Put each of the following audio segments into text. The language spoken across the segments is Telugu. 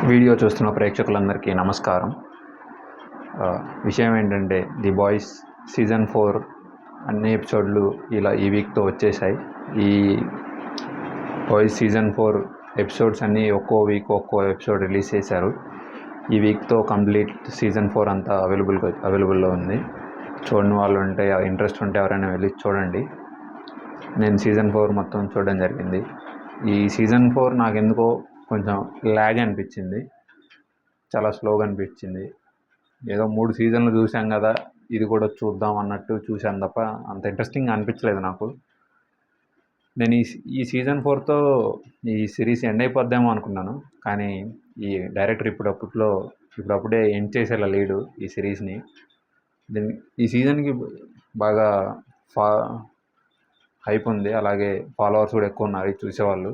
వీడియో చూస్తున్న ప్రేక్షకులందరికీ నమస్కారం. విషయం ఏంటంటే ది బాయ్స్ సీజన్ 4 అన్ని ఎపిసోడ్లు ఇలా ఈ వీక్తో వచ్చేసాయి. ఈ బాయ్స్ సీజన్ 4 ఎపిసోడ్స్ అన్నీ ఒక్కో వీక్ ఒక్కో ఎపిసోడ్ రిలీజ్ చేశారు. ఈ వీక్తో కంప్లీట్ సీజన్ 4 అంతా అవైలబుల్లో ఉంది. చూడని వాళ్ళు ఉంటే, ఇంట్రెస్ట్ ఉంటే ఎవరైనా వెళ్ళి చూడండి. నేను సీజన్ 4 మొత్తం చూడడం జరిగింది. ఈ సీజన్ 4 నాకు ఎందుకో కొంచెం ల్యాగ్ అనిపించింది, చాలా స్లోగా అనిపించింది. ఏదో 3 సీజన్లు చూసాం కదా, ఇది కూడా చూద్దాం అన్నట్టు చూశాను తప్ప అంత ఇంట్రెస్టింగ్ అనిపించలేదు నాకు. నేను ఈ సీజన్ 4తో ఈ సిరీస్ ఎండ్ అయిపోద్దామో అనుకున్నాను, కానీ ఈ డైరెక్టర్ ఇప్పుడప్పుడే ఎండ్ చేసేలా లేడు ఈ సిరీస్ని. ఈ సీజన్కి బాగా హైప్ ఉంది, అలాగే ఫాలోవర్స్ కూడా ఎక్కువ ఉన్నారు ఇది చూసేవాళ్ళు.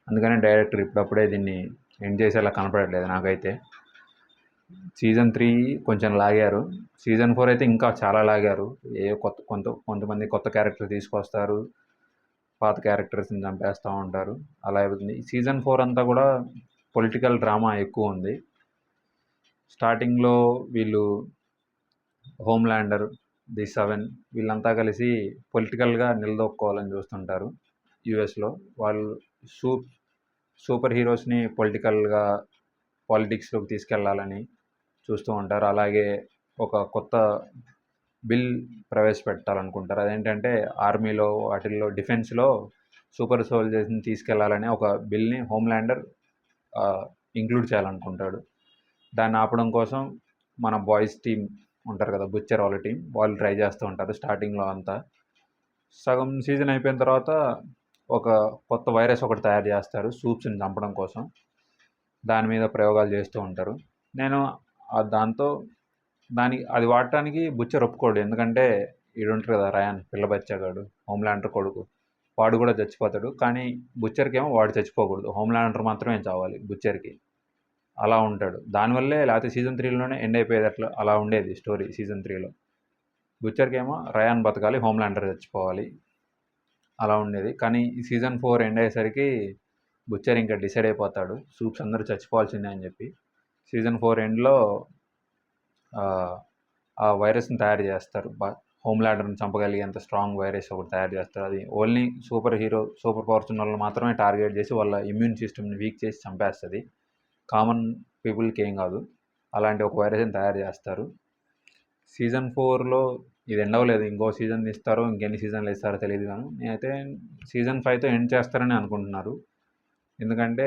అందుకని డైరెక్టర్ ఇప్పుడప్పుడే దీన్ని ఎండ్ చేసేలా కనపడట్లేదు నాకైతే. సీజన్ 3 కొంచెం లాగారు, సీజన్ 4 అయితే ఇంకా చాలా లాగారు. కొంతమంది కొత్త క్యారెక్టర్ తీసుకొస్తారు, పాత క్యారెక్టర్స్ని చంపేస్తూ ఉంటారు, అలా అవుతుంది. సీజన్ 4 అంతా కూడా పొలిటికల్ డ్రామా ఎక్కువ ఉంది. స్టార్టింగ్లో వీళ్ళు హోమ్లాండర్, ది 7 వీళ్ళంతా కలిసి పొలిటికల్గా నిలదొక్కోవాలని చూస్తుంటారు. యుఎస్లో వాళ్ళు సూపర్ హీరోస్ని పాలిటిక్స్లోకి తీసుకెళ్లాలని చూస్తూ ఉంటారు. అలాగే ఒక కొత్త బిల్ ప్రవేశపెట్టాలనుకుంటారు. అదేంటంటే ఆర్మీలో వాటిల్లో డిఫెన్స్లో సూపర్ సోల్జర్స్ని తీసుకెళ్లాలని ఒక బిల్ని హోమ్లాండర్ ఇంక్లూడ్ చేయాలనుకుంటాడు. దాన్ని ఆపడం కోసం మన బాయ్స్ టీం ఉంటారు కదా, బుచ్చర్ వాళ్ళ టీం, వాళ్ళు ట్రై చేస్తూ ఉంటారు స్టార్టింగ్లో అంతా. సగం సీజన్ అయిపోయిన తర్వాత ఒక కొత్త వైరస్ ఒకటి తయారు చేస్తారు సూప్స్ని చంపడం కోసం. దాని మీద ప్రయోగాలు చేస్తూ ఉంటారు. నేను అది వాడటానికి బుచ్చర్ ఒప్పుకోడు, ఎందుకంటే వీడు ఉంటారు కదా రయాన్, పిల్ల బచ్చాగాడు, హోమ్లాండర్ కొడుకు, వాడు కూడా చచ్చిపోతాడు. కానీ బుచ్చర్కి ఏమో వాడు చచ్చిపోకూడదు, హోమ్లాండర్ మాత్రమే చావాలి బుచ్చర్కి. అలా ఉంటాడు. దానివల్లే లేకపోతే సీజన్ 3లోనే ఎండ్ అయిపోయేది, అలా ఉండేది స్టోరీ. సీజన్ 3లో బుచ్చర్కి ఏమో రయాన్ బతకాలి, హోమ్లాండర్ చచ్చిపోవాలి, అలా ఉండేది. కానీ ఈ సీజన్ 4 ఎండ్ అయ్యేసరికి బుచ్చర్ ఇంకా డిసైడ్ అయిపోతాడు సూప్స్ అందరూ చచ్చిపోవాల్సిందే అని చెప్పి. సీజన్ 4 ఎండ్లో ఆ వైరస్ని తయారు చేస్తారు, హోమ్లాండర్ని చంపగలిగేంత స్ట్రాంగ్ వైరస్ ఒకటి తయారు చేస్తారు. అది ఓన్లీ సూపర్ పవర్స్ ఉన్న వాళ్ళు మాత్రమే టార్గెట్ చేసి వాళ్ళ ఇమ్యూన్ సిస్టమ్ని వీక్ చేసి చంపేస్తుంది, కామన్ పీపుల్కి ఏం కాదు. అలాంటి ఒక వైరస్ని తయారు చేస్తారు. సీజన్ 4లో ఇది ఎండ్ అవ్వలేదు, ఇంకో సీజన్ ఇస్తారో ఇంకెన్ని సీజన్లు ఇస్తారో తెలియదు. కానీ నేనైతే సీజన్ 5తో ఎండ్ చేస్తారని అనుకుంటున్నారు. ఎందుకంటే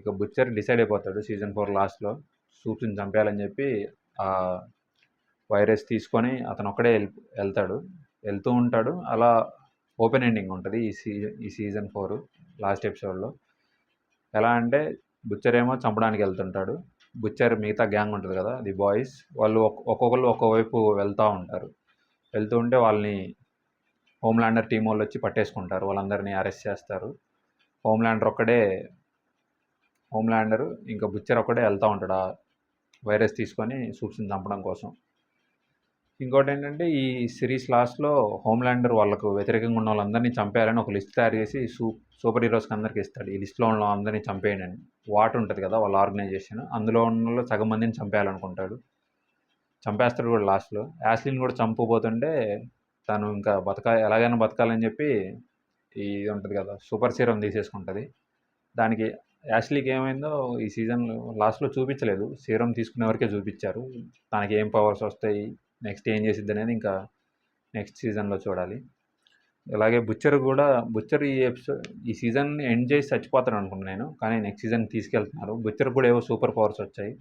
ఇక బుచ్చర్ డిసైడ్ అయిపోతాడు సీజన్ 4 లాస్ట్లో సూప్స్ని చంపేయాలని చెప్పి ఆ వైరస్ తీసుకొని అతను ఒక్కడే వెళ్తూ ఉంటాడు. అలా ఓపెన్ ఎండింగ్ ఉంటుంది ఈ సీజన్ 4 లాస్ట్ ఎపిసోడ్లో. ఎలా అంటే బుచ్చర్ ఏమో చంపడానికి వెళ్తుంటాడు, బుచ్చర్ మిగతా గ్యాంగ్ ఉంటుంది కదా ది బాయ్స్, వాళ్ళు ఒక్కొక్కరు ఒక్కోవైపు వెళ్తూ ఉంటే వాళ్ళని హోమ్లాండర్ టీం వాళ్ళు వచ్చి పట్టేసుకుంటారు, వాళ్ళందరినీ అరెస్ట్ చేస్తారు. హోమ్లాండర్ ఇంకా బుచ్చర్ ఒక్కడే వెళ్తూ ఉంటాడు ఆ వైరస్ తీసుకొని సూప్స్ని చంపడం కోసం. ఇంకోటి ఏంటంటే ఈ సిరీస్ లాస్ట్లో హోమ్లాండర్ వాళ్ళకు వ్యతిరేకంగా ఉన్న వాళ్ళందరినీ చంపేయాలని ఒక లిస్ట్ తయారు చేసి సూపర్ హీరోస్కి అందరికీ ఇస్తాడు. ఈ లిస్ట్లో ఉన్న అందరినీ చంపేయండి అని. వాట్ ఉంటుంది కదా వాళ్ళ ఆర్గనైజేషన్, అందులో ఉన్న సగం మందిని చంపేయాలనుకుంటాడు. చంపేస్తాడు కూడా లాస్ట్లో. యాస్లిన్ కూడా చంపబోతుంటే తను ఇంకా ఎలాగైనా బతకాలని చెప్పి ఇది ఉంటుంది కదా సూపర్ సీరం తీసేసుకుంటుంది. దానికి యాష్లీకి ఏమైందో ఈ సీజన్ లాస్ట్లో చూపించలేదు, సీరం తీసుకునే వరకే చూపించారు. తనకి ఏం పవర్స్ వస్తాయి, నెక్స్ట్ ఏం చేసిద్ది అనేది ఇంకా నెక్స్ట్ సీజన్లో చూడాలి. అలాగే బుచ్చర్ ఈ సీజన్ ఎండ్ చేసి చచ్చిపోతాడు అనుకున్నాను నేను, కానీ నెక్స్ట్ సీజన్ తీసుకెళ్తున్నారు. బుచ్చర్ కూడా ఏవో సూపర్ పవర్స్ వచ్చాయి.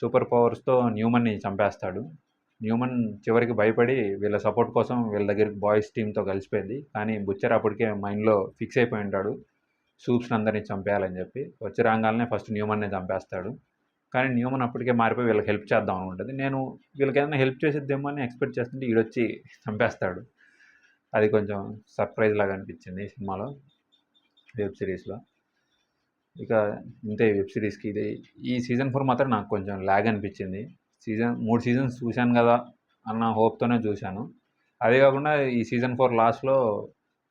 సూపర్ పవర్స్తో న్యూమన్ని చంపేస్తాడు. న్యూమన్ చివరికి భయపడి వీళ్ళ సపోర్ట్ కోసం వీళ్ళ దగ్గరికి బాయ్స్ టీంతో కలిసిపోయింది. కానీ బుచ్చర్ అప్పటికే మైండ్లో ఫిక్స్ అయిపోయి ఉంటాడు సూప్స్ని అందరినీ చంపేయాలని చెప్పి. వచ్చి రాగానే ఫస్ట్ న్యూమన్నే చంపేస్తాడు. కానీ న్యూమన్ అప్పటికే మారిపోయి వీళ్ళకి హెల్ప్ చేద్దాం అనుకుంటుంది. నేను వీళ్ళకి ఏదైనా హెల్ప్ చేసిద్దేమో అని ఎక్స్పెక్ట్ చేస్తుంటే ఈడొచ్చి చంపేస్తాడు. అది కొంచెం సర్ప్రైజ్ లాగా అనిపించింది ఈ సినిమాలో, వెబ్ సిరీస్లో. ఇక ఇంతే వెబ్ సిరీస్కి. ఈ సీజన్ 4 మాత్రం నాకు కొంచెం ల్యాగ్ అనిపించింది. 3 సీజన్స్ చూశాను కదా అన్న హోప్తోనే చూశాను. అదే కాకుండా ఈ సీజన్ 4 లాస్ట్లో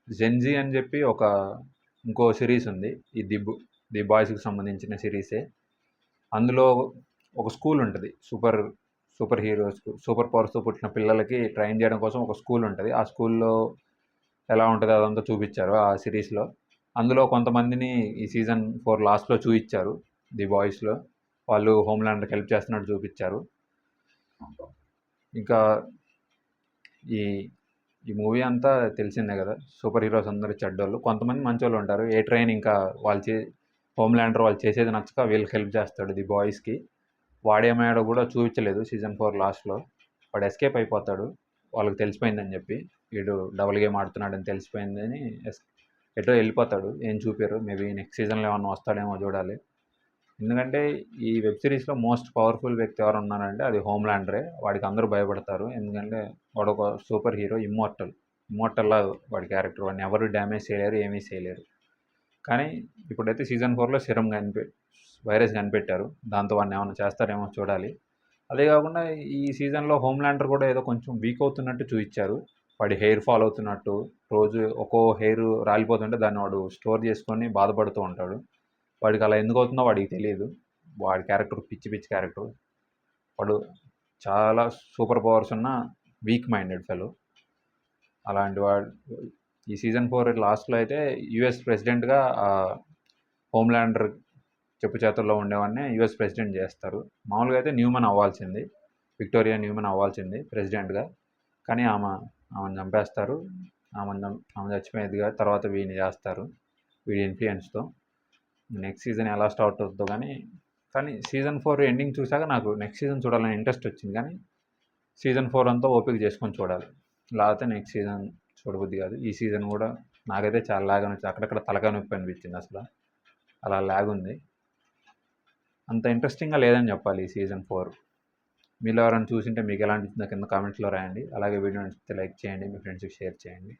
జెన్జీ అని చెప్పి ఇంకో సిరీస్ ఉంది, ఈ ది బాయ్స్కి సంబంధించిన సిరీసే. అందులో ఒక స్కూల్ ఉంటుంది. సూపర్ హీరోస్, సూపర్ పవర్స్‌తో పుట్టిన పిల్లలకి ట్రైన్ చేయడం కోసం ఒక స్కూల్ ఉంటది. ఆ స్కూల్‌లో ఎలా ఉంటదో అదంతా చూపిచ్చారు ఆ సిరీస్‌లో. అందులో కొంతమందిని ఈ సీజన్ 4 లాస్ట్‌లో చూయిచ్చారు. ది బాయ్స్‌లో. వాళ్ళు హోమ్‌లాండర్‌కి హెల్ప్ చేస్తున్నట్టు చూపిచ్చారు. ఇంకా ఈ ఈ మూవీ అంతా తెలిసిందే కదా! సూపర్ హీరోస్ అందరూ చెడ్డోళ్ళు. కొంతమంది మంచోళ్ళు ఉంటారు. ఏ ట్రైన్ ఇంకా హోమ్‌లాండర్ వాళ్ళు చేసేది నచ్చక వీళ్ళకి హెల్ప్ చేస్తాడు ది బాయ్స్‌కి. వాడేమయ్యాడో కూడా చూపించలేదు సీజన్ 4 లాస్ట్‌లో. వాడు ఎస్కేప్ అయిపోతాడు. వాళ్ళకి తెలిసిపోయిందని చెప్పి. వీడు డబుల్ గేమ్ ఆడుతున్నాడని తెలిసిపోయిందని ఎటో వెళ్ళిపోతాడు. ఏం చూపియరు. మేబీ నెక్స్ట్ సీజన్‌లో ఏమన్నా వస్తాడేమో చూడాలి. ఎందుకంటే ఈ వెబ్ సిరీస్‌లో మోస్ట్ పవర్‌ఫుల్ వ్యక్తి ఎవరున్నారంటే అది హోమ్‌లాండరే. వాడికి అందరూ భయపడతారు. ఎందుకంటే వాడొక సూపర్ హీరో ఇమ్మోర్టల్‌లా వాడి క్యారెక్టర్. వాడిని ఎవరు డ్యామేజ్ చేయలేరు. ఏమీ చేయలేరు. కానీ ఇప్పుడైతే సీజన్ 4లో వైరస్ కనిపెట్టారు. దాంతో వాడిని ఏమన్నా చేస్తారేమో చూడాలి. అదే కాకుండా ఈ సీజన్‌లో హోమ్‌లాండర్ కూడా ఏదో కొంచెం వీక్ అవుతున్నట్టు చూయిచ్చారు. వాడి హెయిర్ ఫాల్ అవుతున్నట్టు, రోజు ఒక్కో హెయిర్ రాలిపోతుంటే దాన్ని వాడు స్టోర్ చేసుకొని బాధపడుతూ ఉంటాడు. వాడికి అలా ఎందుకు అవుతుందో వాడికి తెలియదు. వాడి క్యారెక్టర్ పిచ్చి పిచ్చి క్యారెక్టర్. వాడు చాలా సూపర్ పవర్స్ ఉన్న వీక్ మైండెడ్ ఫెలో. అలాంటి వాడు ఈ సీజన్ 4 లాస్ట్‌లో అయితే యూఎస్ ప్రెసిడెంట్‌గా హోమ్‌లాండర్ చెప్పు చేతుల్లో ఉండేవాడిని యూఎస్ ప్రెసిడెంట్ చేస్తారు. మామూలుగా అయితే విక్టోరియా న్యూమన్ అవ్వాల్సింది ప్రెసిడెంట్‌గా. కానీ ఆమెను చంపేస్తారు. ఆమె చచ్చిపోయేదిగా తర్వాత వీడిని చేస్తారు. వీడి ఇన్‌ఫ్లుయెన్స్‌తో. నెక్స్ట్ సీజన్ ఎలా స్టార్ట్ అవుద్దో కానీ సీజన్ 4 ఎండింగ్ చూసాక నాకు నెక్స్ట్ సీజన్ చూడాలని ఇంట్రెస్ట్ వచ్చింది. కానీ సీజన్ 4 అంతా ఓపిక చేసుకొని చూడాలి. లేకపోతే నెక్స్ట్ సీజన్ చూడబుద్ది కాదు. ఈ సీజన్ కూడా నాకైతే చాలా లాగ్ అనిపించింది. అక్కడక్కడ తలకాయ నొప్పి అనిపించింది అసలు. అలా లాగ్ ఉంది. అంత ఇంట్రెస్టింగ్‌గా లేదని చెప్పాలి ఈ సీజన్ 4. మీలో ఎవరైనా చూసింటే మీకు ఎలా అనిపించిందో కింద కామెంట్స్‌లో రాయండి. అలాగే వీడియో నచ్చితే లైక్ చేయండి. మీ ఫ్రెండ్స్‌కి షేర్ చేయండి.